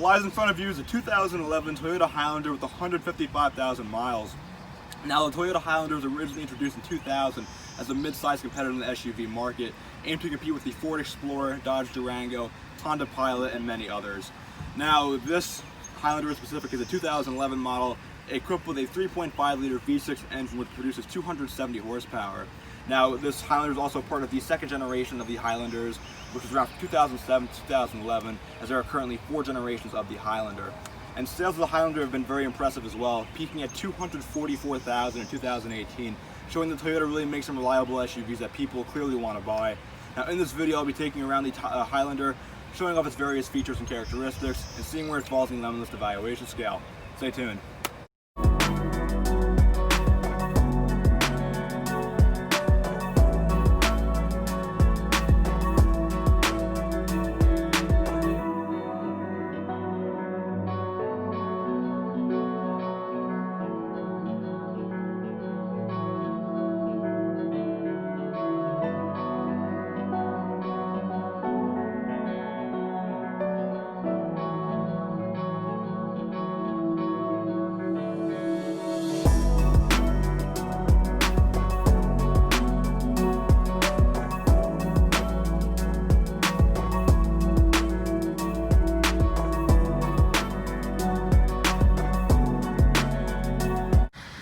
lies in front of you is a 2011 Toyota Highlander with 155,000 miles. Now, the Toyota Highlander was originally introduced in 2000 as a mid-sized competitor in the SUV market, aimed to compete with the Ford Explorer, Dodge Durango, Honda Pilot, and many others. Now, this Highlander in specific is a 2011 model equipped with a 3.5-liter V6 engine which produces 270 horsepower. Now, this Highlander is also part of the second generation of the Highlanders, which was around 2007 to 2011, as there are currently 4 generations of the Highlander. And sales of the Highlander have been very impressive as well, peaking at 244,000 in 2018, showing that Toyota really makes some reliable SUVs that people clearly want to buy. Now, in this video, I'll be taking around the Highlander, showing off its various features and characteristics, and seeing where it falls in the Lemon List evaluation scale. Stay tuned.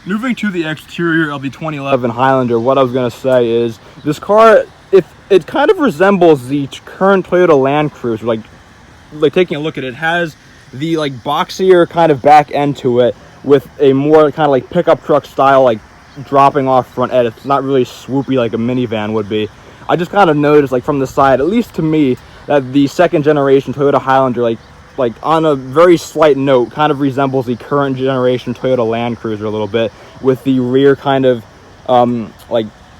Moving to the exterior of the 2011 Highlander, what I was going to say is this car, it kind of resembles the current Toyota Land Cruiser. Like taking a look at it, has the boxier kind of back end to it with a more kind of like pickup truck style dropping off front end. It's not really swoopy like a minivan would be. I just kind of noticed from the side, at least to me, that the second generation Toyota Highlander on a very slight note kind of resembles the current generation Toyota Land Cruiser a little bit, with the rear kind of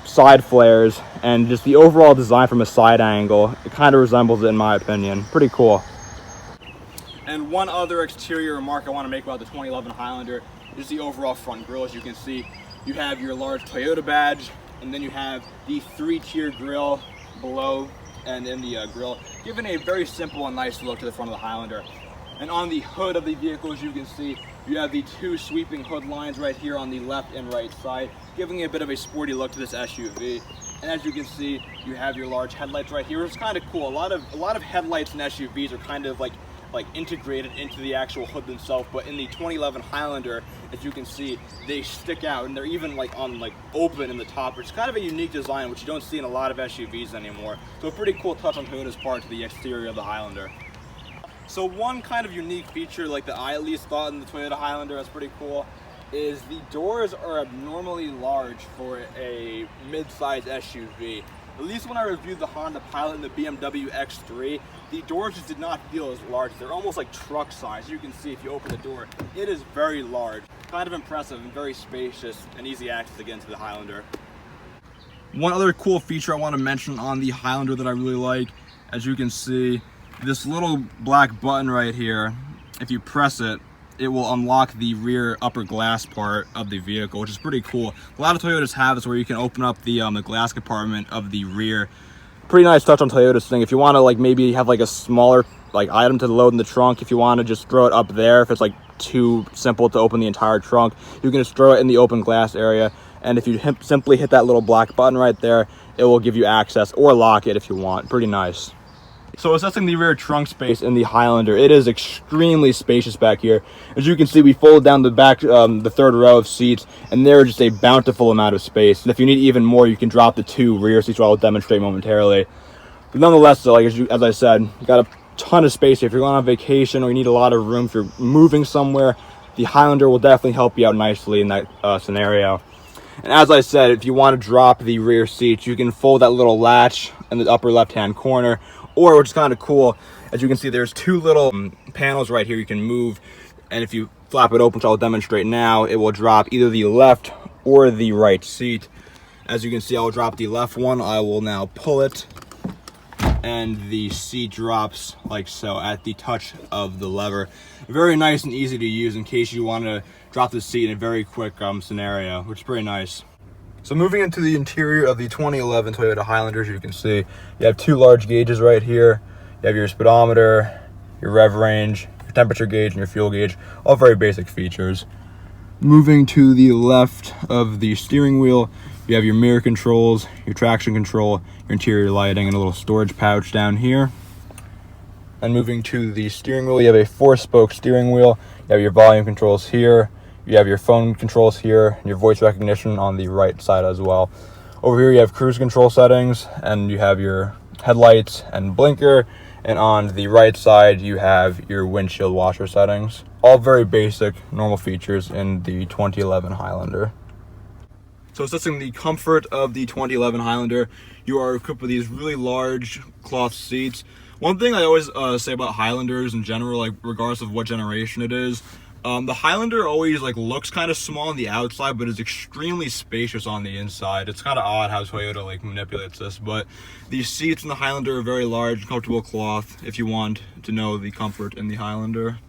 side flares, and just the overall design from a side angle, it kind of resembles it in my opinion. Pretty cool. And one other exterior remark I want to make about the 2011 Highlander is the overall front grille. As you can see, you have your large Toyota badge, and then you have the 3-tier grille below and in the grille, giving a very simple and nice look to the front of the Highlander. And on the hood of the vehicle, as you can see, you have the 2 sweeping hood lines right here on the left and right side, giving a bit of a sporty look to this SUV. And as you can see, you have your large headlights right here, which is kind of cool. A lot of headlights in SUVs are kind of like integrated into the actual hood themselves, but in the 2011 Highlander, as you can see, they stick out, and they're even open in the top, which is kind of a unique design which you don't see in a lot of SUVs anymore. So a pretty cool touch on Toyota's part to the exterior of the Highlander. So one kind of unique feature that I at least thought in the Toyota Highlander that's pretty cool is the doors are abnormally large for a mid-size SUV. At least when I reviewed the Honda Pilot and the BMW X3, the doors just did not feel as large. They're almost like truck size. You can see if you open the door, it is very large. Kind of impressive and very spacious and easy access to get into the Highlander. One other cool feature I want to mention on the Highlander that I really like, as you can see, this little black button right here, if you press it, it will unlock the rear upper glass part of the vehicle, which is pretty cool. A lot of Toyotas have this where you can open up the glass compartment of the rear. Pretty nice touch on Toyota's thing. If you want to maybe have a smaller item to load in the trunk, if you want to just throw it up there, if it's too simple to open the entire trunk, you can just throw it in the open glass area, and if you simply hit that little black button right there, it will give you access, or lock it if you want. Pretty nice. So assessing the rear trunk space in the Highlander, it is extremely spacious back here. As you can see, we folded down the back, the third row of seats, and there is just a bountiful amount of space. And if you need even more, you can drop the 2 rear seats, which I'll demonstrate momentarily. But nonetheless, though, as I said, you got a ton of space here. If you're going on vacation or you need a lot of room, if you're moving somewhere, the Highlander will definitely help you out nicely in that scenario. And as I said, if you want to drop the rear seats, you can fold that little latch in the upper left-hand corner, or, which is kind of cool, as you can see, there's 2 little panels right here you can move, and if you flap it open, which I'll demonstrate now, it will drop either the left or the right seat. As you can see, I will drop the left one. I will now pull it, and the seat drops like so at the touch of the lever. Very nice and easy to use in case you want to drop the seat in a very quick scenario, which is pretty nice. So moving into the interior of the 2011 Toyota Highlander, as you can see, you have 2 large gauges right here. You have your speedometer, your rev range, your temperature gauge and your fuel gauge, all very basic features. Moving to the left of the steering wheel, you have your mirror controls, your traction control, your interior lighting, and a little storage pouch down here. And moving to the steering wheel, you have a 4-spoke steering wheel. You have your volume controls here, you have your phone controls here, and your voice recognition on the right side as well. Over here you have cruise control settings, and you have your headlights and blinker, and on the right side you have your windshield washer settings. All very basic, normal features in the 2011 Highlander. So assessing the comfort of the 2011 Highlander, you are equipped with these really large cloth seats. One thing I always say about Highlanders in general, like regardless of what generation it is, the Highlander always looks kind of small on the outside, but is extremely spacious on the inside. It's kind of odd how Toyota manipulates this, but these seats in the Highlander are very large, comfortable cloth, if you want to know the comfort in the Highlander.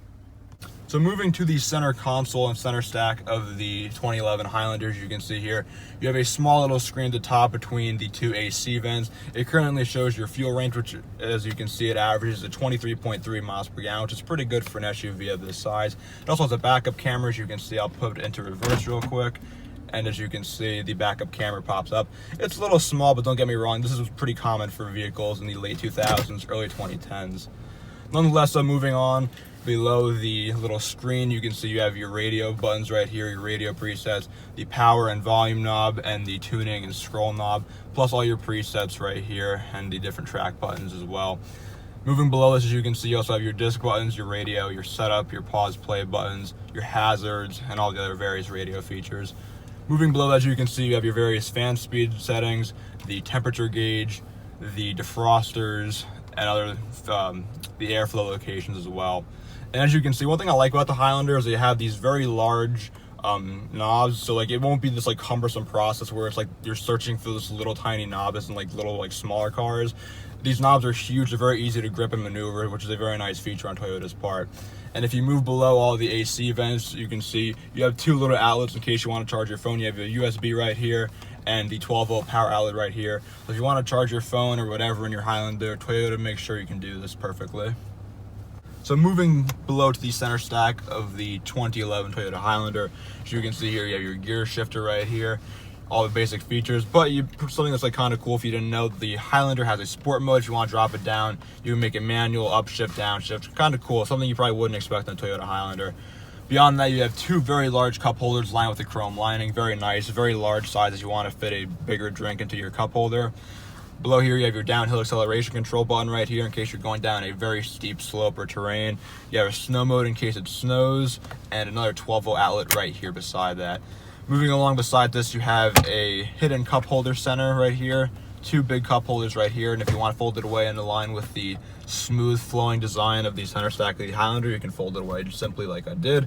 So moving to the center console and center stack of the 2011 Highlander, as you can see here, you have a small little screen at the top between the two AC vents. It currently shows your fuel range, which, as you can see, it averages at 23.3 miles per gallon, which is pretty good for an SUV of this size. It also has a backup camera, as you can see. I'll put it into reverse real quick. And as you can see, the backup camera pops up. It's a little small, but don't get me wrong, this is pretty common for vehicles in the late 2000s, early 2010s. Nonetheless, moving on, below the little screen, you can see you have your radio buttons right here, your radio presets, the power and volume knob, and the tuning and scroll knob, plus all your presets right here, and the different track buttons as well. Moving below this, as you can see, you also have your disc buttons, your radio, your setup, your pause play buttons, your hazards, and all the other various radio features. Moving below that, as you can see, you have your various fan speed settings, the temperature gauge, the defrosters, and other the airflow locations as well. And as you can see, one thing I like about the Highlander is they have these very large knobs, so it won't be this cumbersome process where it's you're searching for this little tiny knob as in little smaller cars. These knobs are huge, they're very easy to grip and maneuver, which is a very nice feature on Toyota's part. And if you move below all the AC vents, you can see you have two little outlets in case you want to charge your phone. You have a USB right here and the 12-volt power outlet right here. So if you want to charge your phone or whatever in your Highlander, Toyota makes sure you can do this perfectly. So moving below to the center stack of the 2011 Toyota Highlander, as you can see here, you have your gear shifter right here, all the basic features. But something that's kind of cool if you didn't know, the Highlander has a sport mode. If you want to drop it down, you can make it manual, upshift, downshift. Kind of cool, something you probably wouldn't expect on a Toyota Highlander. Beyond that, you have two very large cup holders lined with a chrome lining. Very nice, very large size if you want to fit a bigger drink into your cup holder. Below here, you have your downhill acceleration control button right here in case you're going down a very steep slope or terrain. You have a snow mode in case it snows, and another 12-volt outlet right here beside that. Moving along beside this, you have a hidden cup holder center right here, two big cup holders right here, and if you want to fold it away in line with the smooth flowing design of the center stack of the Highlander, you can fold it away just simply like I did.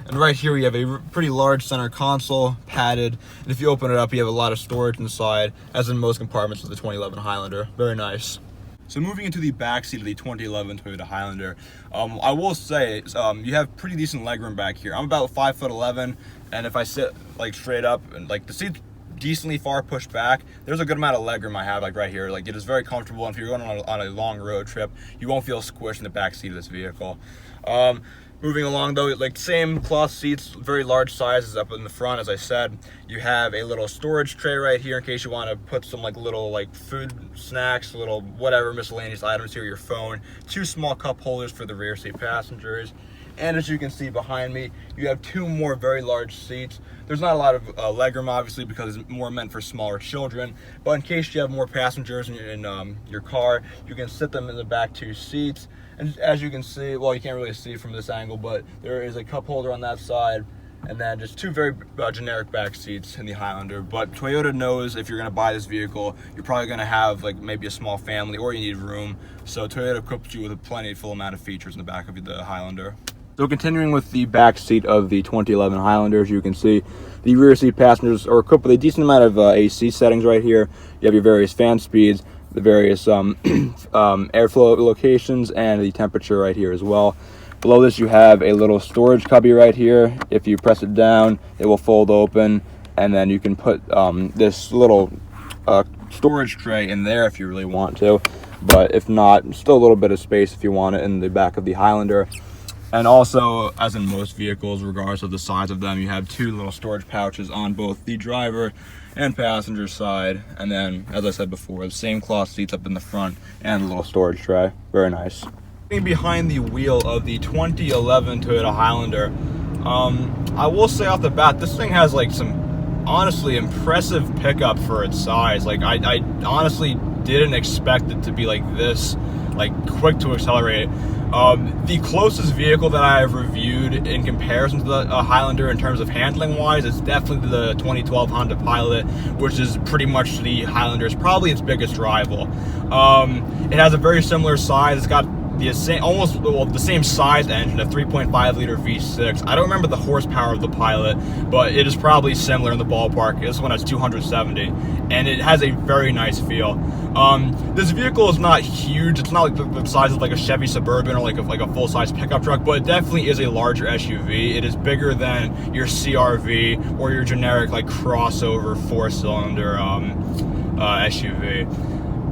And right here we have a pretty large center console, padded, and if you open it up you have a lot of storage inside, as in most compartments of the 2011 Highlander. Very nice. So moving into the back seat of the 2011 Toyota Highlander, I will say you have pretty decent legroom back here. I'm about 5'11", and if I sit straight up and the seat's decently far pushed back, there's a good amount of legroom I have right here. It is very comfortable, and if you're going on a long road trip, you won't feel squished in the back seat of this vehicle. Moving along though, same cloth seats, very large sizes up in the front. As I said, you have a little storage tray right here in case you want to put some little food, snacks, little whatever miscellaneous items here, your phone. Two small cup holders for the rear seat passengers. And as you can see behind me, you have two more very large seats. There's not a lot of legroom, obviously, because it's more meant for smaller children. But in case you have more passengers in your car, you can sit them in the back two seats. And as you can see, well, you can't really see from this angle, but there is a cup holder on that side, and then just two very generic back seats in the Highlander. But Toyota knows if you're going to buy this vehicle, you're probably going to have maybe a small family, or you need room. So Toyota equips you with a plenty full amount of features in the back of the Highlander. So continuing with the back seat of the 2011 Highlander, as you can see, the rear seat passengers are equipped with a decent amount of AC settings right here. You have your various fan speeds, the various airflow locations, and the temperature right here as well. Below this you have a little storage cubby right here. If you press it down, it will fold open, and then you can put this little storage tray in there if you really want to, but if not, still a little bit of space if you want it in the back of the Highlander. And also, as in most vehicles, regardless of the size of them, you have two little storage pouches on both the driver and passenger side. And then, as I said before, the same cloth seats up in the front and a little storage tray. Very nice. Behind the wheel of the 2011 Toyota Highlander, I will say off the bat, this thing has like some honestly impressive pickup for its size. Like I honestly didn't expect it to be like this, like quick to accelerate. The closest vehicle that I have reviewed in comparison to the Highlander in terms of handling wise is definitely the 2012 Honda Pilot, which is pretty much the Highlander's probably its biggest rival. It has a very similar size. It's got the same, almost the same size engine, a 3.5 liter V6. I don't remember the horsepower of the Pilot, but it is probably similar in the ballpark. This one has 270, and it has a very nice feel. This vehicle is not huge. It's not like the size of like a Chevy Suburban or like a full-size pickup truck, but it definitely is a larger SUV. It is bigger than your CR-V or your generic like crossover four-cylinder SUV.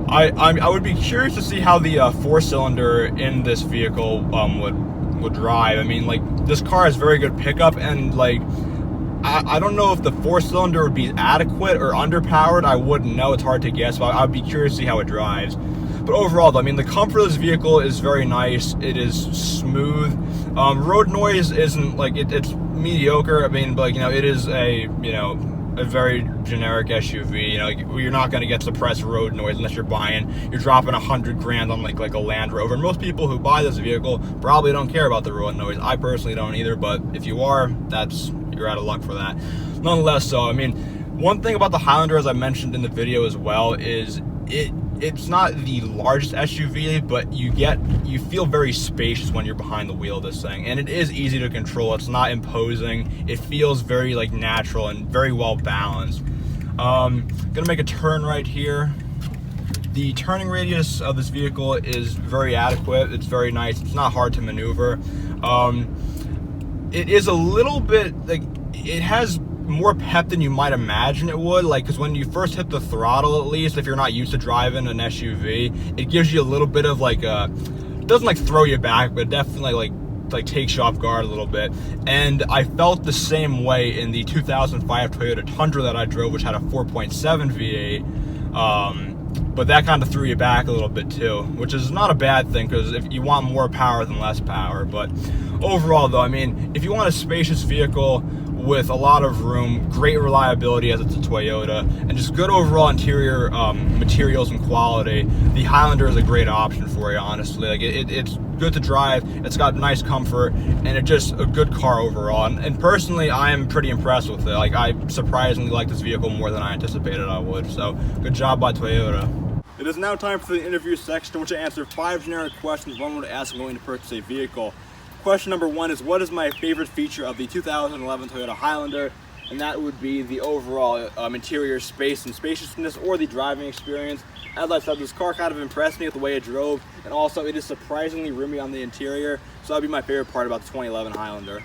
I would be curious to see how the four-cylinder in this vehicle would drive. I mean, like, this car has very good pickup, and like I don't know if the four-cylinder would be adequate or underpowered. I wouldn't know. It's hard to guess, but I'd be curious to see how it drives. But overall, though, I mean, the comfort of this vehicle is very nice. It is smooth. Road noise isn't like it's mediocre. I mean, but like, you know, it is a very generic SUV. You know, like, you're not going to get suppressed road noise unless you're dropping $100 grand on like a Land Rover. And most people who buy this vehicle probably don't care about the road noise. I personally don't either, but if you are, you're out of luck for that. Nonetheless, so I mean, one thing about the Highlander, as I mentioned in the video as well, is it's not the largest SUV, but you feel very spacious when you're behind the wheel of this thing, and it is easy to control. It's not imposing. It feels very like natural and very well balanced. Gonna make a turn right here. The turning radius of this vehicle is very adequate. It's very nice. It's not hard to maneuver. It is a little bit like, it has more pep than you might imagine it would, like, because when you first hit the throttle, at least if you're not used to driving an SUV, it gives you a little bit of like it doesn't like throw you back, but it definitely like takes you off guard a little bit. And I felt the same way in the 2005 Toyota Tundra that I drove, which had a 4.7 V8, but that kind of threw you back a little bit too, which is not a bad thing, because if you want more power than less power. But overall, though, I mean, if you want a spacious vehicle with a lot of room, great reliability as it's a Toyota, and just good overall interior materials and quality, the Highlander is a great option for you, honestly. Like, it's good to drive, it's got nice comfort, and it's just a good car overall. And personally, I am pretty impressed with it. Like, I surprisingly like this vehicle more than I anticipated I would, so good job by Toyota. It is now time for the interview section, in which I answer 5 generic questions one would ask when going to purchase a vehicle. Question number 1 is, what is my favorite feature of the 2011 Toyota Highlander? And that would be the overall interior space and spaciousness, or the driving experience. As I said, this car kind of impressed me with the way it drove, and also it is surprisingly roomy on the interior, so that would be my favorite part about the 2011 Highlander.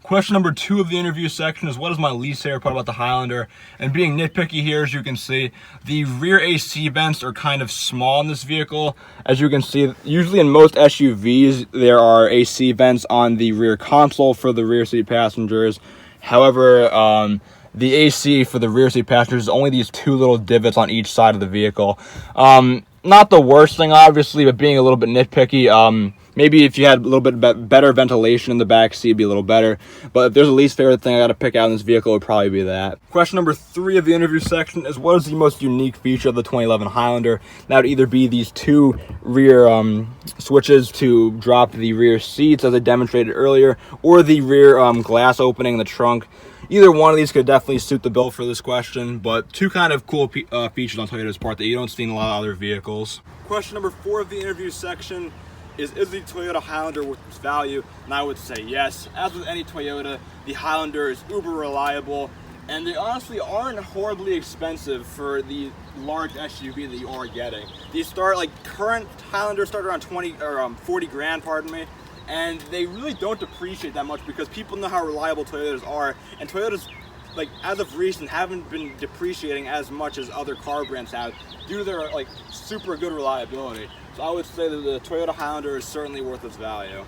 Question number 2 of the interview section is, what is my least favorite part about the Highlander? And being nitpicky here, as you can see, the rear AC vents are kind of small in this vehicle. As you can see, usually in most SUVs, there are AC vents on the rear console for the rear seat passengers. However, the AC for the rear seat passengers is only these 2 little divots on each side of the vehicle. Not the worst thing, obviously, but being a little bit nitpicky, maybe if you had a little bit better ventilation in the back seat, it'd be a little better. But if there's a least favorite thing I got to pick out in this vehicle, it would probably be that. Question number 3 of the interview section is, what is the most unique feature of the 2011 Highlander? That would either be these 2 rear switches to drop the rear seats, as I demonstrated earlier, or the rear glass opening in the trunk. Either one of these could definitely suit the bill for this question, but 2 kind of cool features on Toyota's part that you don't see in a lot of other vehicles. Question number 4 of the interview section is the Toyota Highlander worth its value? And I would say yes. As with any Toyota, the Highlander is uber reliable, and they honestly aren't horribly expensive for the large SUV that you are getting. These start, like, current Highlanders start around 40 grand, pardon me, and they really don't depreciate that much because people know how reliable Toyotas are, and Toyotas, like, as of recent, haven't been depreciating as much as other car brands have due to their, like, super good reliability. So I would say that the Toyota Highlander is certainly worth its value.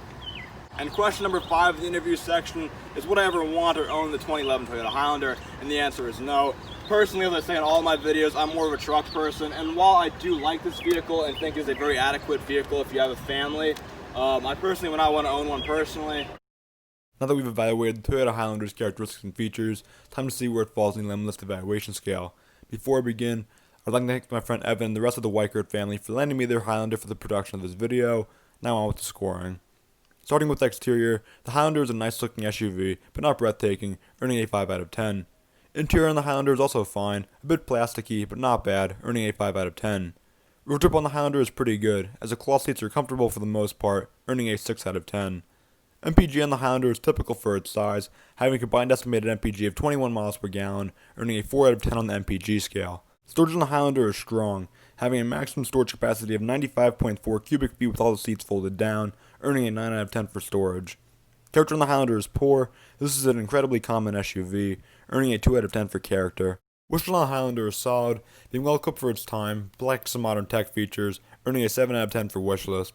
And question number 5 in the interview section is, would I ever want or own the 2011 Toyota Highlander? And the answer is no. Personally, as I say in all of my videos, I'm more of a truck person, and while I do like this vehicle and think it's a very adequate vehicle if you have a family, I personally would not want to own one personally. Now that we've evaluated the Toyota Highlander's characteristics and features, time to see where it falls in the lemon list evaluation scale. Before I begin, I'd like to thank my friend Evan and the rest of the Weichert family for lending me their Highlander for the production of this video. Now on with the scoring. Starting with the exterior, the Highlander is a nice looking SUV, but not breathtaking, earning a 5 out of 10. Interior on the Highlander is also fine, a bit plasticky, but not bad, earning a 5 out of 10. Road trip on the Highlander is pretty good, as the cloth seats are comfortable for the most part, earning a 6 out of 10. MPG on the Highlander is typical for its size, having a combined estimated MPG of 21 miles per gallon, earning a 4 out of 10 on the MPG scale. Storage on the Highlander is strong, having a maximum storage capacity of 95.4 cubic feet with all the seats folded down, earning a 9 out of 10 for storage. Character on the Highlander is poor. This is an incredibly common SUV, earning a 2 out of 10 for character. Wishful on the Highlander is solid, being well equipped for its time, but lacks some modern tech features, earning a 7 out of 10 for wishlist.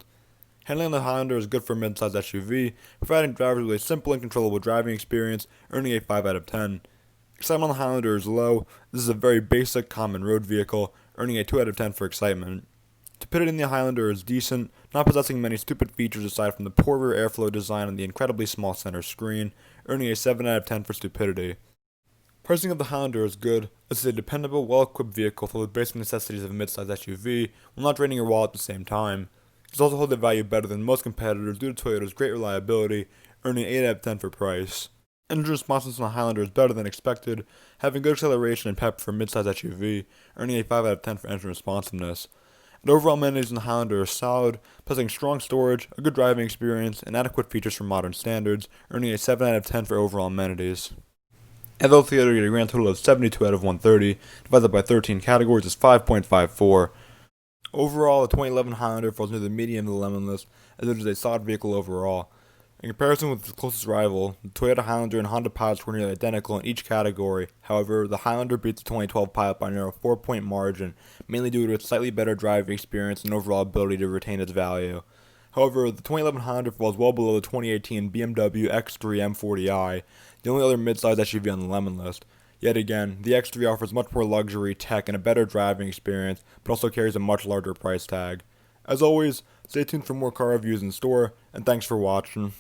Handling on the Highlander is good for a mid-sized SUV, providing drivers with a simple and controllable driving experience, earning a 5 out of 10. Excitement on the Highlander is low. This is a very basic, common road vehicle, earning a 2 out of 10 for excitement. Stupidity in the Highlander is decent, not possessing many stupid features aside from the poor rear airflow design and the incredibly small center screen, earning a 7 out of 10 for stupidity. Pricing of the Highlander is good. This is a dependable, well-equipped vehicle filled with basic necessities of a mid-sized SUV, while not draining your wallet at the same time. It's also hold the value better than most competitors due to Toyota's great reliability, earning 8 out of 10 for price. Engine responsiveness on the Highlander is better than expected, having good acceleration and pep for a mid-sized SUV, earning a 5 out of 10 for engine responsiveness. And overall amenities in the Highlander are solid, possessing strong storage, a good driving experience, and adequate features for modern standards, earning a 7 out of 10 for overall amenities. And though Toyota get a grand total of 72 out of 130, divided by 13 categories is 5.54. Overall, the 2011 Highlander falls near the median of the lemon list, as it is a solid vehicle overall. In comparison with its closest rival, the Toyota Highlander and Honda Pilot were nearly identical in each category. However, the Highlander beats the 2012 Pilot by a narrow 4-point margin, mainly due to its slightly better driving experience and overall ability to retain its value. However, the 2011 Highlander falls well below the 2018 BMW X3 M40i, the only other mid-sized SUV on the lemon list. Yet again, the X3 offers much more luxury, tech, and a better driving experience, but also carries a much larger price tag. As always, stay tuned for more car reviews in store, and thanks for watching.